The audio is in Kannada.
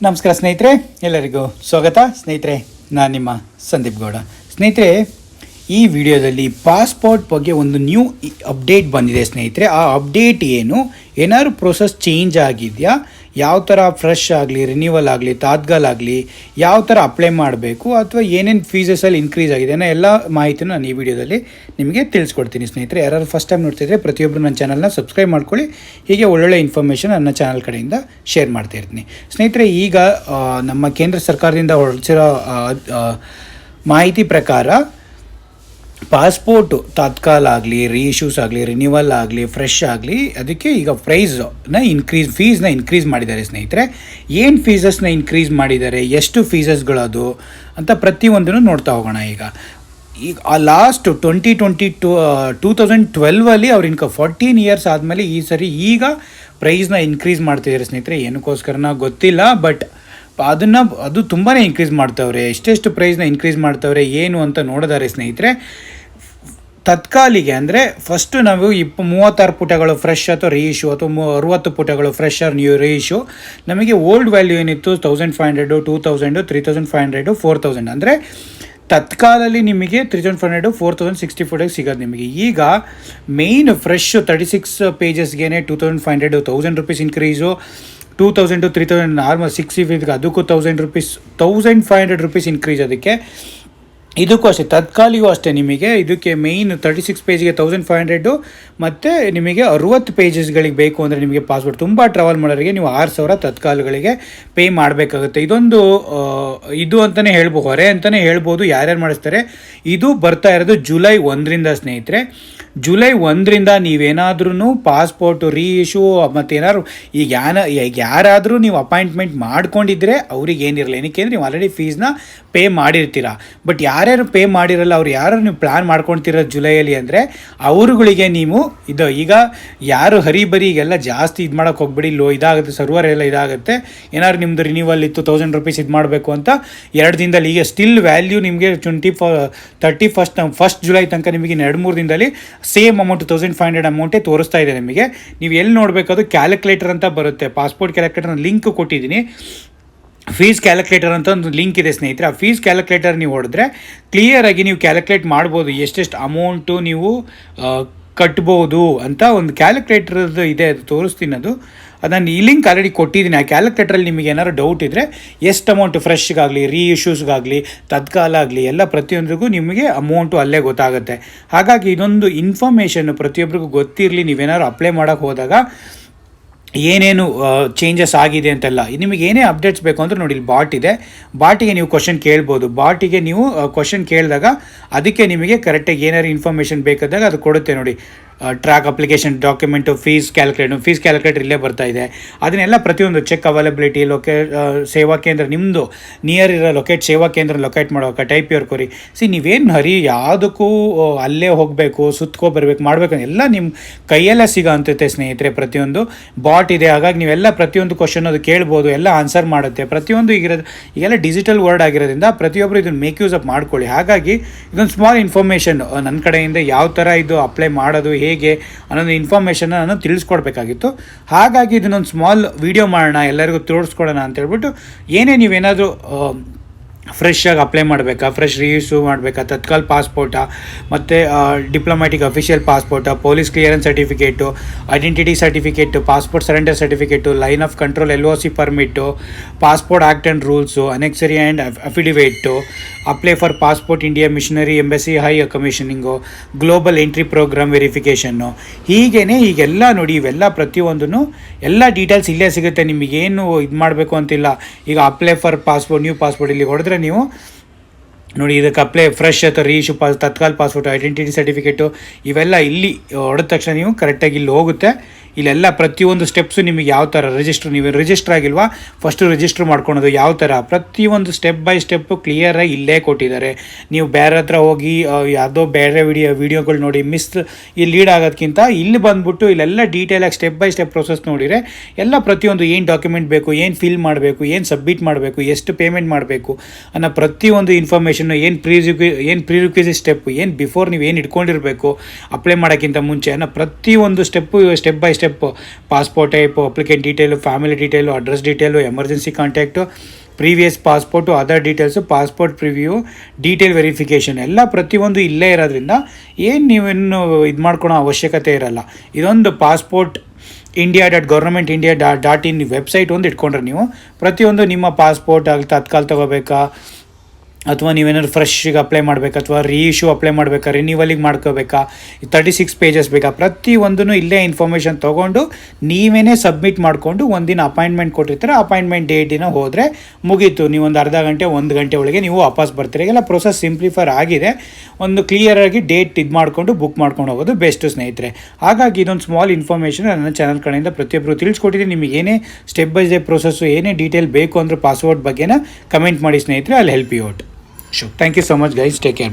ನಮಸ್ಕಾರ ಸ್ನೇಹಿತರೆ, ಎಲ್ಲರಿಗೂ ಸ್ವಾಗತ. ಸ್ನೇಹಿತರೆ, ನಾನು ನಿಮ್ಮ ಸಂದೀಪ್ ಗೌಡ. ಸ್ನೇಹಿತರೆ, ಈ ವಿಡಿಯೋದಲ್ಲಿ ಪಾಸ್ಪೋರ್ಟ್ ಬಗ್ಗೆ ಒಂದು ನ್ಯೂ ಅಪ್ಡೇಟ್ ಬಂದಿದೆ ಸ್ನೇಹಿತರೆ. ಆ ಅಪ್ಡೇಟ್ ಏನಾದ್ರು ಪ್ರೊಸೆಸ್ ಚೇಂಜ್ ಆಗಿದೆಯಾ, ಯಾವ ಥರ ಫ್ರೆಶ್ ಆಗಲಿ, ರಿನ್ಯೂವಲ್ ಆಗಲಿ, ತಾತ್ಕಾಲ್ ಆಗಲಿ ಯಾವ ಥರ ಅಪ್ಲೈ ಮಾಡಬೇಕು, ಅಥವಾ ಏನೇನು ಫೀಸಸಲ್ಲಿ ಇನ್ಕ್ರೀಸ್ ಆಗಿದೆ ಅನ್ನೋ ಎಲ್ಲ ಮಾಹಿತಿನ ನಾನು ಈ ವಿಡಿಯೋದಲ್ಲಿ ನಿಮಗೆ ತಿಳಿಸ್ಕೊಡ್ತೀನಿ. ಸ್ನೇಹಿತರೆ, ಯಾರು ಫಸ್ಟ್ ಟೈಮ್ ನೋಡ್ತಿದ್ರೆ ಪ್ರತಿಯೊಬ್ಬರು ನನ್ನ ಚಾನಲ್ನ ಸಬ್ಸ್ಕ್ರೈಬ್ ಮಾಡ್ಕೊಳ್ಳಿ. ಹೀಗೆ ಒಳ್ಳೊಳ್ಳೆ ಇನ್ಫಾರ್ಮೇಷನ್ ನನ್ನ ಚಾನಲ್ ಕಡೆಯಿಂದ ಶೇರ್ ಮಾಡ್ತಾ ಇರ್ತೀನಿ. ಸ್ನೇಹಿತರೆ, ಈಗ ನಮ್ಮ ಕೇಂದ್ರ ಸರ್ಕಾರದಿಂದ ಹೊರಡಿಸಿರೋ ಮಾಹಿತಿ ಪ್ರಕಾರ ಪಾಸ್ಪೋರ್ಟು ತಾತ್ಕಾಲ್ ಆಗಲಿ, ರೀಇಶ್ಯೂಸ್ ಆಗಲಿ, ರಿನ್ಯೂವಲ್ ಆಗಲಿ, ಫ್ರೆಶ್ ಆಗಲಿ, ಅದಕ್ಕೆ ಈಗ ಫೀಸ್ನ ಇನ್ಕ್ರೀಸ್ ಮಾಡಿದ್ದಾರೆ. ಸ್ನೇಹಿತರೆ, ಏನು ಫೀಸಸ್ನ ಇನ್ಕ್ರೀಸ್ ಮಾಡಿದ್ದಾರೆ, ಎಷ್ಟು ಫೀಸಸ್ಗಳದು ಅಂತ ಪ್ರತಿಯೊಂದನ್ನು ನೋಡ್ತಾ ಹೋಗೋಣ. ಈಗ ಲಾಸ್ಟ್ 2012 ಅವ್ರು 14 ಇಯರ್ಸ್ ಆದಮೇಲೆ ಈ ಸರಿ ಈಗ ಪ್ರೈಸ್ನ ಇನ್ಕ್ರೀಸ್ ಮಾಡ್ತಿದ್ದಾರೆ. ಸ್ನೇಹಿತರೆ, ಏನಕ್ಕೋಸ್ಕರನ ಗೊತ್ತಿಲ್ಲ, ಬಟ್ ಅದು ತುಂಬಾ ಇನ್ಕ್ರೀಸ್ ಮಾಡ್ತವ್ರೆ. ಎಷ್ಟೆಷ್ಟು ಪ್ರೈಸ್ನ ಇನ್ಕ್ರೀಸ್ ಮಾಡ್ತವ್ರೆ ಏನು ಅಂತ ನೋಡಿದ್ದಾರೆ. ಸ್ನೇಹಿತರೆ, ತತ್ಕಾಲಿಗೆ ಅಂದರೆ ಫಸ್ಟು ನಾವು 36 ಪುಟಗಳು ಫ್ರೆಶ್ ಅಥವಾ ರೀಇಶ್ಯೂ, ಅಥವಾ 60 ಪುಟಗಳು ಫ್ರೆಶ್ ಆರ್ ನ್ಯೂ ರೀಇಶ್ಯೂ, ನಮಗೆ ಓಲ್ಡ್ ವ್ಯಾಲ್ಯೂ ಏನಿತ್ತು 1500, 2000, 3500, 4000. ಅಂದರೆ ತತ್ಕಾಲಲ್ಲಿ ನಿಮಗೆ 3500, 4000, 64 ಡೇಸ್ ಸಿಗೋದು ನಿಮಗೆ. ಈಗ main fresh 36 ಪೇಜಸ್ಗೆ 2500, 1000 rupees increase, 2000 to 3000 normal 6 ಅದಕ್ಕೂ 1000 ರೂಪೀಸ್, 1500 ರೂಪೀಸ್ ಇನ್ಕ್ರೀಸ್. ಅದಕ್ಕೆ ಇದಕ್ಕೂ ಅಷ್ಟೇ, ತತ್ಕಾಲಿಗೂ ಅಷ್ಟೇ. ನಿಮಗೆ ಇದಕ್ಕೆ ಮೇಯ್ನ್ 36 ಪೇಜ್ಗೆ 1500, ಮತ್ತು ನಿಮಗೆ 60 ಪೇಜಸ್ಗಳಿಗೆ ಬೇಕು ಅಂದರೆ ನಿಮಗೆ ಪಾಸ್ಪೋರ್ಟ್ ತುಂಬ ಟ್ರಾವೆಲ್ ಮಾಡೋರಿಗೆ ನೀವು 6000 ತತ್ಕಾಲಗಳಿಗೆ ಪೇ ಮಾಡಬೇಕಾಗುತ್ತೆ. ಇದು ಅಂತಲೇ ಹೇಳ್ಬೋದು, ಹೊರೆ ಅಂತಲೇ ಹೇಳ್ಬೋದು. ಯಾರ್ಯಾರು ಮಾಡಿಸ್ತಾರೆ, ಇದು ಬರ್ತಾ ಇರೋದು ಜುಲೈ 1ರಿಂದ. ಸ್ನೇಹಿತರೆ, ಜುಲೈ 1ರಿಂದ ನೀವೇನಾದ್ರೂ ಪಾಸ್ಪೋರ್ಟು ರೀಇಶ್ಯೂ ಮತ್ತು ಏನಾದ್ರು ಈಗ ಯಾರಾದರೂ ನೀವು ಅಪಾಯಿಂಟ್ಮೆಂಟ್ ಮಾಡ್ಕೊಂಡಿದ್ರೆ ಅವ್ರಿಗೆ ಏನಿರಲ್ಲ. ಏನಕ್ಕೆ ಅಂದರೆ ನೀವು ಆಲ್ರೆಡಿ ಫೀಸ್ನ ಪೇ ಮಾಡಿರ್ತೀರ. ಬಟ್ ಯಾರ್ಯಾರು ಪೇ ಮಾಡಿರಲ್ಲ, ಅವ್ರು ಯಾರು ನೀವು ಪ್ಲ್ಯಾನ್ ಮಾಡ್ಕೊಳ್ತಿರೋ ಜುಲೈಯಲ್ಲಿ ಅಂದರೆ ಅವ್ರುಗಳಿಗೆ ನೀವು ಈಗ ಯಾರು ಹರಿಬರಿಗೆಲ್ಲ ಜಾಸ್ತಿ ಇದು ಮಾಡೋಕ್ಕೆ ಹೋಗ್ಬಿಡಿ. ಇದಾಗುತ್ತೆ, ಸರ್ವರ್ ಎಲ್ಲ ಇದಾಗುತ್ತೆ. ಏನಾದ್ರು ನಿಮ್ಮದು ರಿನ್ಯೂವಲ್ ಇತ್ತು 1000 ರೂಪೀಸ್ ಇದು ಮಾಡಬೇಕು ಅಂತ 2 ದಿನದಲ್ಲಿ, ಈಗ ಸ್ಟಿಲ್ ವ್ಯಾಲ್ಯೂ ನಿಮಗೆ 1st ಜುಲೈ ತನಕ ನಿಮಗೆ 2-3 ದಿನದಲ್ಲಿ ಸೇಮ್ ಅಮೌಂಟ್ 1500 ಅಮೌಂಟೇ ತೋರಿಸ್ತಾ ಇದೆ ನಿಮಗೆ. ನೀವು ಎಲ್ಲಿ ನೋಡಬೇಕದು ಕ್ಯಾಲ್ಕುಲೇಟರ್ ಅಂತ ಬರುತ್ತೆ, ಪಾಸ್ಪೋರ್ಟ್ ಕ್ಯಾಲ್ಕುಲೇಟರ್ ಲಿಂಕ್ ಕೊಟ್ಟಿದ್ದೀನಿ. ಫೀಸ್ ಕ್ಯಾಲ್ಕುಲೇಟರ್ ಅಂತ ಒಂದು ಲಿಂಕ್ ಇದೆ ಸ್ನೇಹಿತರೆ. ಆ ಫೀಸ್ ಕ್ಯಾಲ್ಕುಲೇಟರ್ ನೀವು ಹೊಡೆದ್ರೆ ಕ್ಲಿಯರಾಗಿ ನೀವು ಕ್ಯಾಲ್ಕುಲೇಟ್ ಮಾಡ್ಬೋದು, ಎಷ್ಟೆಷ್ಟು ಅಮೌಂಟು ನೀವು ಕಟ್ಬೋದು ಅಂತ ಒಂದು ಕ್ಯಾಲ್ಕುಲೇಟರ್ದು ಇದೆ, ಅದು ತೋರಿಸ್ತೀನಿ. ಅದನ್ನು ಈ ಲಿಂಕ್ ಆಲ್ರೆಡಿ ಕೊಟ್ಟಿದ್ದೀನಿ. ಆ ಕ್ಯಾಲ್ಕುಲೇಟ್ರಲ್ಲಿ ನಿಮಗೆ ಏನಾದ್ರು ಡೌಟ್ ಇದ್ದರೆ ಎಷ್ಟು ಅಮೌಂಟು ಫ್ರೆಶ್ಗಾಗಲಿ, ರೀಇಶ್ಯೂಸ್ಗಾಗಲಿ, ತತ್ಕಾಲ ಆಗಲಿ ಎಲ್ಲ ಪ್ರತಿಯೊಂದಿಗೂ ನಿಮಗೆ ಅಮೌಂಟು ಅಲ್ಲೇ ಗೊತ್ತಾಗುತ್ತೆ. ಹಾಗಾಗಿ ಇದೊಂದು ಇನ್ಫಾರ್ಮೇಷನ್ನು ಪ್ರತಿಯೊಬ್ಬರಿಗೂ ಗೊತ್ತಿರಲಿ. ನೀವೇನಾದ್ರು ಅಪ್ಲೈ ಮಾಡೋಕ್ಕೆ ಹೋದಾಗ ಏನೇನು ಚೇಂಜಸ್ ಆಗಿದೆ ಅಂತೆಲ್ಲ ನಿಮಗೆ ಏನೇ ಅಪ್ಡೇಟ್ಸ್ ಬೇಕು ಅಂದರೆ ನೋಡಿ, ಇಲ್ಲಿ ಬಾಟ್ ಇದೆ. ಬಾಟಿಗೆ ನೀವು ಕ್ವಶನ್ ಕೇಳ್ಬೋದು. ಬಾಟಿಗೆ ನೀವು ಕ್ವಶನ್ ಕೇಳಿದಾಗ ಅದಕ್ಕೆ ನಿಮಗೆ ಕರೆಕ್ಟಾಗಿ ಏನಾದ್ರು ಇನ್ಫಾರ್ಮೇಷನ್ ಬೇಕಾದಾಗ ಅದು ಕೊಡುತ್ತೆ. ನೋಡಿ, track application document, fees calculator ಇಲ್ಲೇ ಬರ್ತಾ ಇದೆ. ಅದನ್ನೆಲ್ಲ ಪ್ರತಿಯೊಂದು ಚೆಕ್ ಅವೈಲಬಿಲಿಟಿ, ಸೇವಾ ಕೇಂದ್ರ, ನಿಮ್ಮದು ನಿಯರ್ ಇರೋ ಸೇವಾ ಕೇಂದ್ರ ಲೊಕೇಟ್ ಮಾಡೋಕೆ ಟೈಪ್ ಯುವರ್ ಕೊರಿ. ನೀವೇನು ಯಾವುದಕ್ಕೂ ಅಲ್ಲೇ ಹೋಗಬೇಕು, ಸುತ್ಕೊಬರ್ಬೇಕು, ಮಾಡಬೇಕು ಎಲ್ಲ ನಿಮ್ಮ ಕೈಯಲ್ಲೇ ಸಿಗೋ ಅಂತೈತೆ ಸ್ನೇಹಿತರೆ. ಪ್ರತಿಯೊಂದು ಬಾಟ್ ಇದೆ. ಹಾಗಾಗಿ ನೀವೆಲ್ಲ ಪ್ರತಿಯೊಂದು ಕ್ವಶನ್ ಅದು ಕೇಳ್ಬೋದು, ಎಲ್ಲ ಆನ್ಸರ್ ಮಾಡುತ್ತೆ. ಪ್ರತಿಯೊಂದು ಈಗೆಲ್ಲ ಡಿಜಿಟಲ್ ವರ್ಡ್ ಆಗಿರೋದ್ರಿಂದ ಪ್ರತಿಯೊಬ್ಬರು ಇದನ್ನು ಮೇಕ್ ಯೂಸ್ ಅಪ್ ಮಾಡ್ಕೊಳ್ಳಿ. ಹಾಗಾಗಿ ಇದೊಂದು ಸ್ಮಾಲ್ ಇನ್ಫಾರ್ಮೇಷನ್ ನನ್ನ ಕಡೆಯಿಂದ, ಯಾವ ಥರ ಇದು ಅಪ್ಲೈ ಮಾಡೋದು ಹೇಗೆ ಅನ್ನೋದು ಇನ್ಫಾರ್ಮೇಷನ್ನ ನಾನು ತಿಳಿಸ್ಕೊಡ್ಬೇಕಾಗಿತ್ತು. ಹಾಗಾಗಿ ಇದನ್ನೊಂದು ಸ್ಮಾಲ್ ವಿಡಿಯೋ ಮಾಡೋಣ, ಎಲ್ಲರಿಗೂ ತೋರಿಸ್ಕೊಡೋಣ ಅಂತ ಹೇಳ್ಬಿಟ್ಟು. ನೀವೇನಾದರೂ ಫ್ರೆಶ್ ಆಗಿ ಅಪ್ಲೈ ಮಾಡಬೇಕಾ, ಫ್ರೆಶ್ ರೀಇಶ್ಯೂ ಮಾಡಬೇಕಾ, ತತ್ಕಾಲ್ ಪಾಸ್ಪೋರ್ಟಾ, ಮತ್ತು ಡಿಪ್ಲೊಮ್ಯಾಟಿಕ್ ಅಫಿಷಿಯಲ್ ಪಾಸ್ಪೋರ್ಟಾ, police clearance certificate, identity certificate, passport surrender certificate, line of control LOC permit, passport act and rules, annexure and affidavit, apply for passport India missionary embassy high commissioning, global entry programme verification, ಈಗೆಲ್ಲ ನೋಡಿ, ಇವೆಲ್ಲ ಪ್ರತಿಯೊಂದೂ ಎಲ್ಲ ಡೀಟೇಲ್ಸ್ ಇಲ್ಲೇ ಸಿಗುತ್ತೆ. ನಿಮಗೇನು ಇದು ಮಾಡಬೇಕು ಅಂತಿಲ್ಲ. ಈಗ apply for passport, new passport ಇಲ್ಲಿ ಹೊಡೆದ್ರೆ ನೀವು ನೋಡಿ, ಇದಕ್ಕೆ ಅಪ್ಲೈ ಫ್ರೆಶ್ ಅಥವಾ reissue Tatkal passport, identity certificate ಇವೆಲ್ಲ ಇಲ್ಲಿ ಹೊಡೆದ ತಕ್ಷಣ ನೀವು ಕರೆಕ್ಟಾಗಿ ಇಲ್ಲಿ ಹೋಗುತ್ತೆ. ಇಲ್ಲೆಲ್ಲ ಪ್ರತಿಯೊಂದು ಸ್ಟೆಪ್ಸು ನಿಮಗೆ ಯಾವ ಥರ ನೀವು ರಿಜಿಸ್ಟರ್ ಆಗಿಲ್ವಾ, ಫಸ್ಟು ರಿಜಿಸ್ಟರ್ ಮಾಡ್ಕೊಳೋದು ಯಾವ ಥರ, ಪ್ರತಿಯೊಂದು ಸ್ಟೆಪ್ ಬೈ ಸ್ಟೆಪ್ಪು ಕ್ಲಿಯರಾಗಿ ಇಲ್ಲೇ ಕೊಟ್ಟಿದ್ದಾರೆ. ನೀವು ಬೇರೆ ಹತ್ರ ಹೋಗಿ ಯಾವುದೋ ಬೇರೆ ವೀಡಿಯೋಗಳು ನೋಡಿ ಇಲ್ಲಿ ಲೀಡ್ ಆಗೋದಕ್ಕಿಂತ ಇಲ್ಲಿ ಬಂದುಬಿಟ್ಟು ಇಲ್ಲೆಲ್ಲ ಡೀಟೇಲಾಗಿ ಸ್ಟೆಪ್ ಬೈ ಸ್ಟೆಪ್ ಪ್ರೊಸೆಸ್ ನೋಡಿದರೆ ಎಲ್ಲ ಪ್ರತಿಯೊಂದು ಏನು ಡಾಕ್ಯುಮೆಂಟ್ ಬೇಕು, ಏನು ಫಿಲ್ ಮಾಡಬೇಕು, ಏನು ಸಬ್ಮಿಟ್ ಮಾಡಬೇಕು, ಎಷ್ಟು ಪೇಮೆಂಟ್ ಮಾಡಬೇಕು ಅನ್ನೋ ಪ್ರತಿಯೊಂದು ಇನ್ಫಾರ್ಮೇಷನ್ ಇನ್ಫಾರ್ಮೇಷನ್ ಏನು ಪ್ರೀರಿಕ್ವಿಸಿಟ್ ಸ್ಟೆಪ್, ಏನು ಬಿಫೋರ್ ನೀವು ಏನು ಇಟ್ಕೊಂಡಿರಬೇಕು ಅಪ್ಲೈ ಮಾಡೋಕ್ಕಿಂತ ಮುಂಚೆ ಅನ್ನೋ ಪ್ರತಿಯೊಂದು step by step, passport type, applicant detail, family detail, address detail, emergency contact, previous passport, other details, passport preview, detail verification ಎಲ್ಲ ಪ್ರತಿಯೊಂದು ಇಲ್ಲೇ ಇರೋದ್ರಿಂದ ಏನು ನೀವೇನು ಇದು ಮಾಡ್ಕೊಳೋ ಅವಶ್ಯಕತೆ ಇರಲ್ಲ. ಇದೊಂದು ಪಾಸ್ಪೋರ್ಟ್ india.governmentindia.in ವೆಬ್ಸೈಟ್ ಒಂದು ಇಟ್ಕೊಂಡ್ರೆ ನೀವು ಪ್ರತಿಯೊಂದು ನಿಮ್ಮ ಪಾಸ್ಪೋರ್ಟ್ ತತ್ಕಾಲ್ ತೊಗೋಬೇಕಾ, ಅಥವಾ ನೀವೇನಾದ್ರು ಫ್ರೆಶ್ಗೆ ಅಪ್ಲೈ ಮಾಡಬೇಕಾ, ಅಥವಾ ರೀಇಶ್ಯೂ ಅಪ್ಲೈ ಮಾಡಬೇಕಾ, ರಿನ್ಯೂವಲಿಗೆ ಮಾಡ್ಕೋಬೇಕಾ, 36 ಪೇಜಸ್ ಬೇಕಾ, ಪ್ರತಿಯೊಂದೂ ಇಲ್ಲೇ ಇನ್ಫಾರ್ಮೇಷನ್ ತೊಗೊಂಡು ನೀವೇ ಸಬ್ಮಿಟ್ ಮಾಡಿಕೊಂಡು ಒಂದಿನ ಅಪಾಯಿಂಟ್ಮೆಂಟ್ ಕೊಟ್ಟಿರ್ತಾರೆ. ಅಪಾಯಿಂಟ್ಮೆಂಟ್ ಡೇಟಿನ ಹೋದರೆ ಮುಗೀತು. ನೀವು ಒಂದು ಅರ್ಧ ಗಂಟೆ 1 ಗಂಟೆ ಒಳಗೆ ನೀವು ವಾಪಸ್ ಬರ್ತೀರಿ. ಈಗೆಲ್ಲ ಪ್ರೊಸೆಸ್ ಸಿಂಪ್ಲಿಫೈ ಆಗಿದೆ. ಒಂದು ಕ್ಲಿಯರಾಗಿ ಡೇಟ್ ಇದು ಮಾಡಿಕೊಂಡು ಬುಕ್ ಮಾಡ್ಕೊಂಡು ಹೋಗೋದು ಬೆಸ್ಟು ಸ್ನೇಹಿತರೆ. ಹಾಗಾಗಿ ಇದೊಂದು ಸ್ಮಾಲ್ ಇನ್ಫಾರ್ಮೇಷನ್ ನನ್ನ ಚಾನಲ್ ಕಡೆಯಿಂದ ಪ್ರತಿಯೊಬ್ಬರು ತಿಳಿಸ್ಕೊಟ್ಟಿದ್ದೀನಿ. ನಿಮಗೆ ಏನೇ ಸ್ಟೆಪ್ ಬೈ ಸ್ಟೆಪ್ ಪ್ರೊಸೆಸ್ಸು, ಏನೇ ಡೀಟೇಲ್ ಬೇಕು ಅಂದರೆ ಪಾಸ್ವರ್ಡ್ ಬಗ್ಗೆನ ಕಮೆಂಟ್ ಮಾಡಿ ಸ್ನೇಹಿತರೆ. ಅಲ್ಲಿ help you out. Sure. Thank you so much, guys. Take care.